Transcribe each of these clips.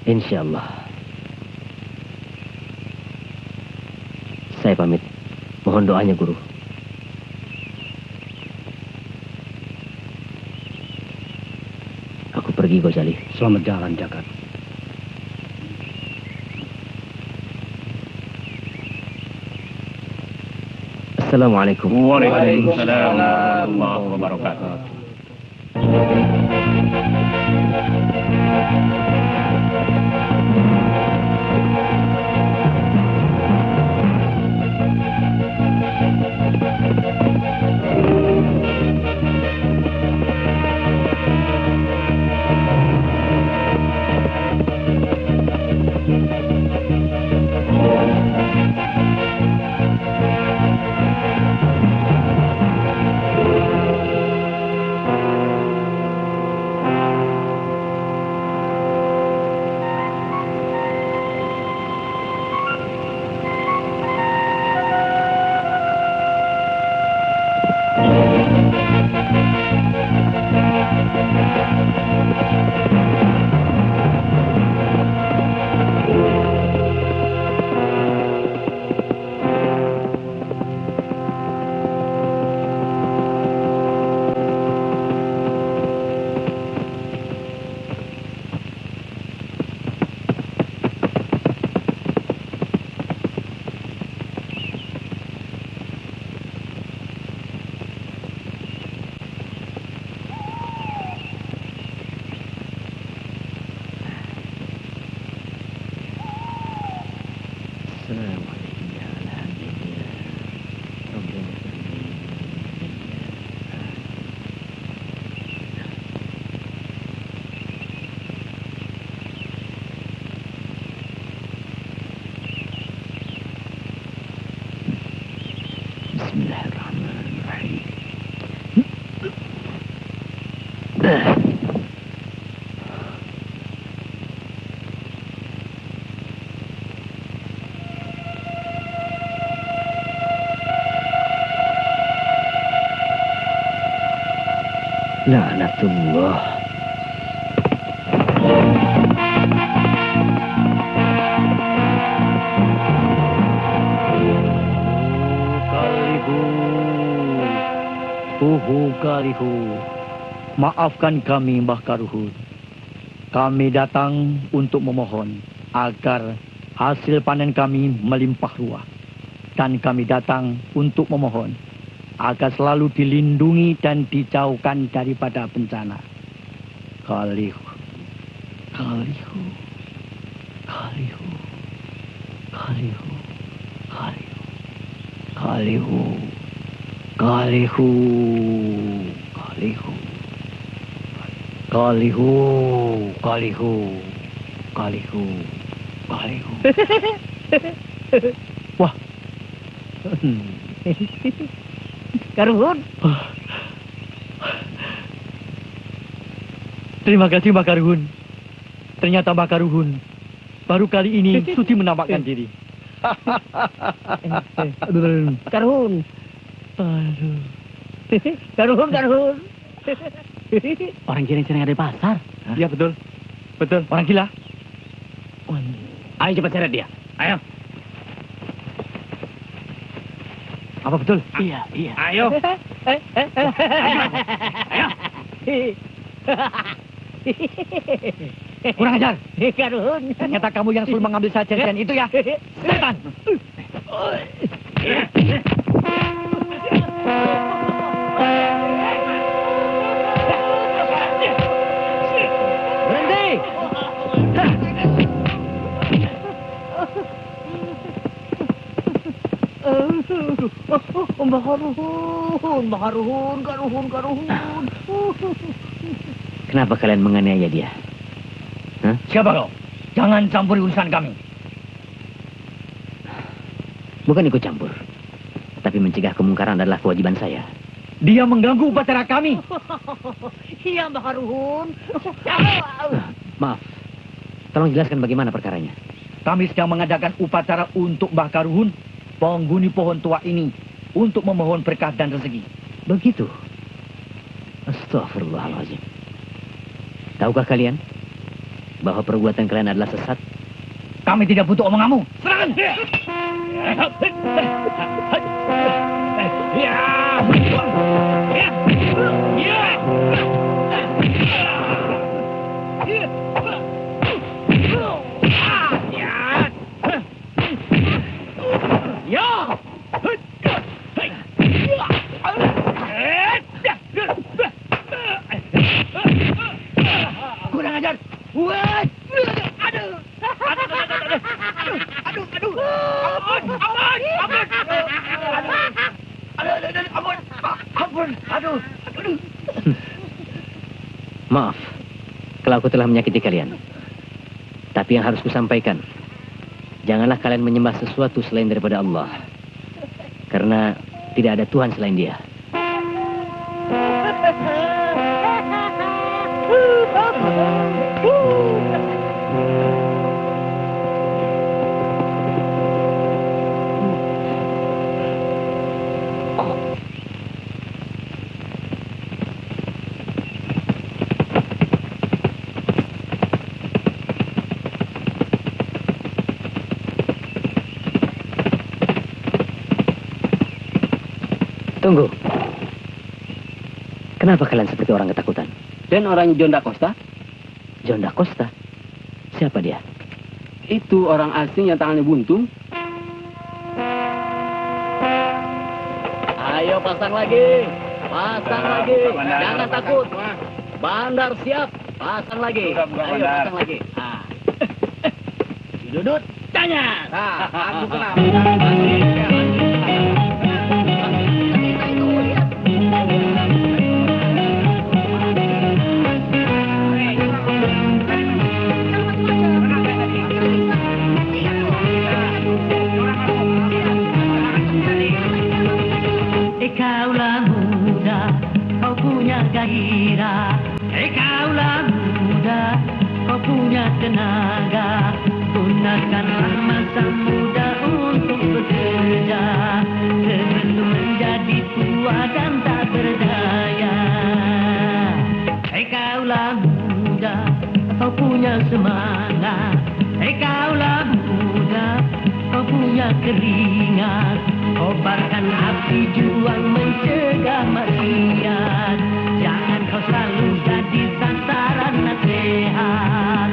Insya Allah. Saya pamit. Mohon doanya, Guru. Aku pergi, Gozali. Selamat jalan, Jakar. Assalamualaikum. Waalaikumsalam warahmatullahi wabarakatuh. La'natullah. Kalihu. Maafkan kami, Mbah Karuhun. Kami datang untuk memohon agar hasil panen kami melimpah ruah. Dan kami datang untuk memohon agar selalu dilindungi dan dijauhkan daripada bencana. Kalihu. Kalihu. Kalihu. Kalihu. Kalihu. Kalihu. Kalihu. Kalihu. Kalihu. Kalihu. Kalihu. Kalihu. Wah. Karuhun. Terima kasih, Mbak Karuhun. Ternyata Mbak Karuhun baru kali ini sudi menampakkan diri. Karuhun. Aduh. Karuhun. Orang cireng-cireng ada di pasar. Iya, betul. Betul, orang gila. Ayo cepat seret dia. Ayo. Apa betul? Iya. Ayo. Ayo. Kurang ajar. Karuhun. Ternyata kamu yang selalu mengambil sajian itu ya. Setan. Berhenti. Karuhun. Kenapa kalian menganiaya dia? Hah? Siapa kau? Jangan campuri urusan kami. Bukan ikut campur. Tapi mencegah kemungkaran adalah kewajiban saya. Dia mengganggu upacara kami. Iya, Mbak Karuhun. Maaf. Tolong jelaskan bagaimana perkaranya. Kami sedang mengadakan upacara untuk Mbah Karuhun, penghuni pohon tua ini, untuk memohon berkah dan rezeki. Begitu. Astagfirullahaladzim. Tahukah kalian? bahwa perbuatan kalian adalah sesat? Kami tidak butuh omonganmu. Serangan! Kurang ajar. Aduh. Aduh. Maaf, kalau aku telah menyakiti kalian. Tapi yang harus kusampaikan, janganlah kalian menyembah sesuatu selain daripada Allah. Karena tidak ada Tuhan selain Dia. Tunggu. Kenapa kalian seperti orang ketakutan? Dan orang John Da Costa, John Da Costa? Siapa dia? itu orang asing yang tangannya buntung. Ayo pasang lagi. Pasang lagi. Jangan takut. Bandar siap. Pasang lagi. Ayo pasang lagi. Dudut. Tanya. Aku kenal. Kaulah muda, kau punya gairah. Kaulah muda, kau punya tenaga. Gunakanlah masa muda untuk bekerja sebelum menjadi tua dan tak berdaya. Kaulah muda, kau punya semangat. Kaulah muda, kau punya keringat. Kobarkan api juang mencegah maksiat. Jangan kau selalu jadi sasaran nasihat.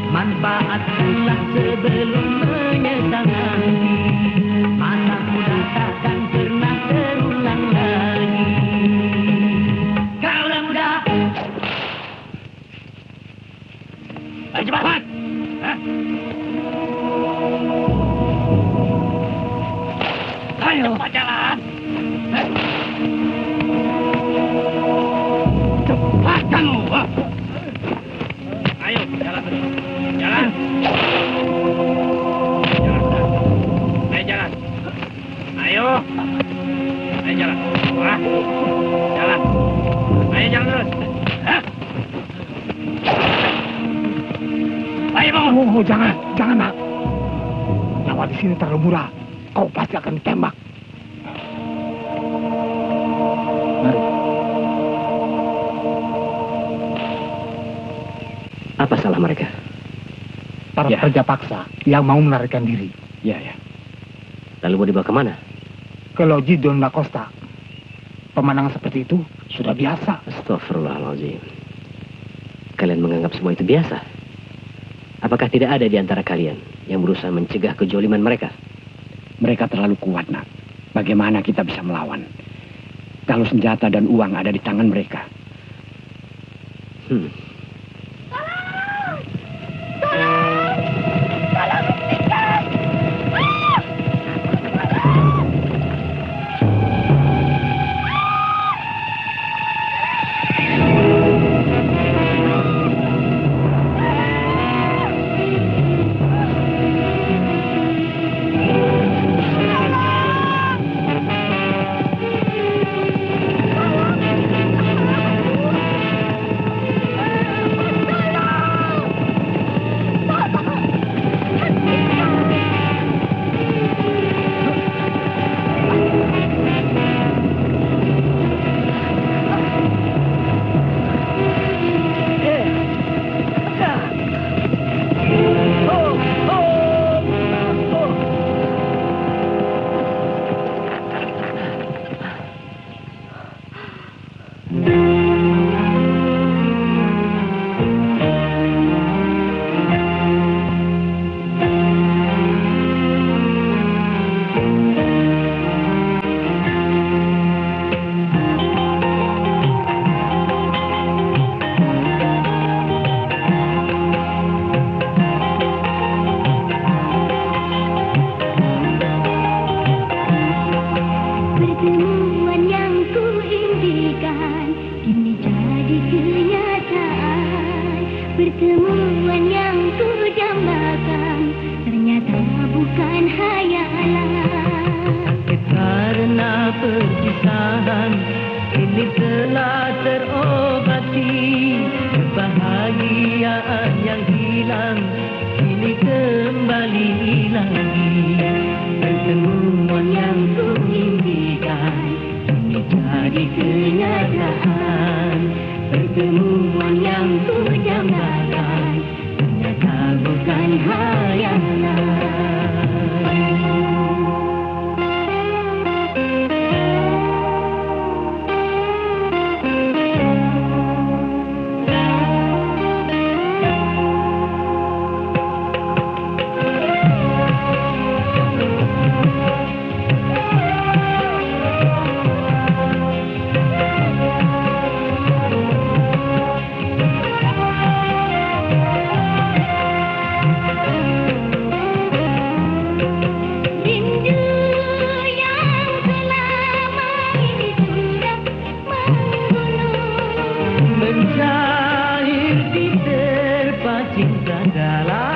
Manfaatkanlah sebelum menyesal nanti. Masa muda takkan pernah terulang lagi. Kaulah muda. Ayo cepat. Ayo cepat jalan. Cepat kamu. Ayo jalan. Ayo. Oh, jangan nak. Nyawa di sini terlalu murah. Kau pasti akan ditembak. Mari. Apa salah mereka? Para Ya. pekerja paksa yang mau melarikan diri Ya, ya. Lalu mau dibawa kemana? ke loji Don La Costa. Pemandangan seperti itu sudah biasa. Astagfirullahaladzim. Kalian menganggap semua itu biasa? Apakah tidak ada di antara kalian yang berusaha mencegah kejoliman mereka? Mereka terlalu kuat, nak. Bagaimana kita bisa melawan? Kalau senjata dan uang ada di tangan mereka. Pertemuan yang ku impikan kini jadi kenyataan. Pertemuan yang ku dambakan ternyata bukan hayalan. Karena perpisahan ini telah terobati, kebahagiaan yang hilang ini kembali lagi. Pertemuan yang ku impikan ini jadi kenyataan. Pertemuan yang ku dambakan ternyata bukan hayalan. Rindu yang selama ini sudah membunuh. Mencair di terpa cinta dalam